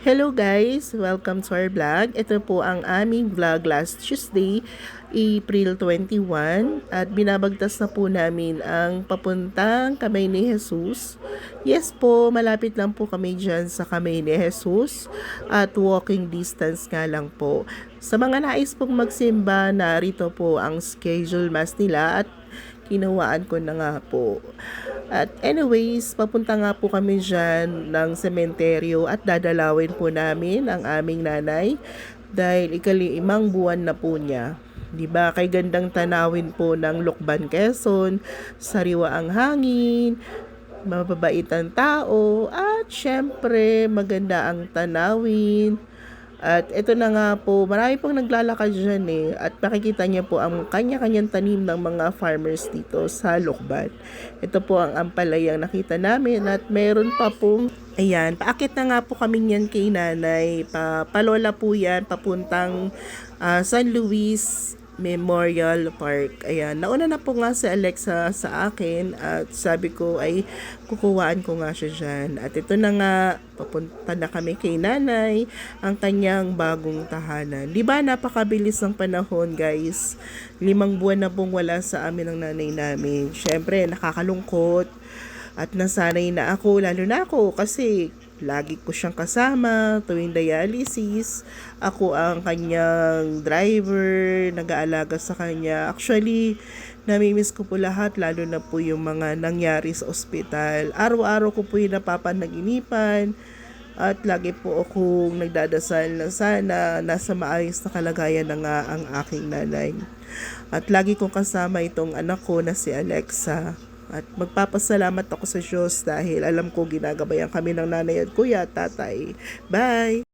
Hello guys! Welcome to our vlog. Ito po ang aming vlog last Tuesday, April 21. At binabagtas na po namin ang papuntang Kamay ni Jesus. Yes po, malapit lang po kami dyan sa Kamay ni Jesus. At walking distance nga lang po. Sa mga nais pong magsimba, narito po ang schedule mass nila at kinawaan ko na nga po. At anyways, papunta nga po kami dyan ng sementeryo at dadalawin po namin ang aming nanay dahil ika-5 buwan na po niya. 'Di ba? Kay gandang tanawin po ng Lukban, Quezon, sariwa ang hangin, mababait ang tao, at syempre maganda ang tanawin. At ito na nga po, marami pong naglalakad dyan at makikita niyo po ang kanya-kanyang tanim ng mga farmers dito sa Lukban. Ito po ang ampalayang nakita namin at meron pa pong, ayan, paakit na nga po kami niyan kay nanay. Palola po yan, papuntang San Luis Memorial Park. Ayan, nauna na po nga si Alexa sa akin at sabi ko ay kukuhaan ko nga siya dyan. At ito na nga, papunta na kami kay nanay, ang kanyang bagong tahanan. Di ba napakabilis ng panahon guys? 5 buwan na pong wala sa amin ang nanay namin. Syempre, nakakalungkot. At nasanay na ako, lalo na ako kasi lagi ko siyang kasama tuwing dialysis. Ako ang kanyang driver, nag-aalaga sa kanya. Actually, namimiss ko po lahat, lalo na po yung mga nangyari sa ospital. Araw-araw ko po yung napapanaginipan at lagi po akong nagdadasal na sana nasa maayos na kalagayan na nga ang aking nanay. At lagi kong kasama itong anak ko na si Alexa. At magpapasalamat ako sa Diyos dahil alam ko ginagabayan kami ng nanay at kuya at tatay. Bye!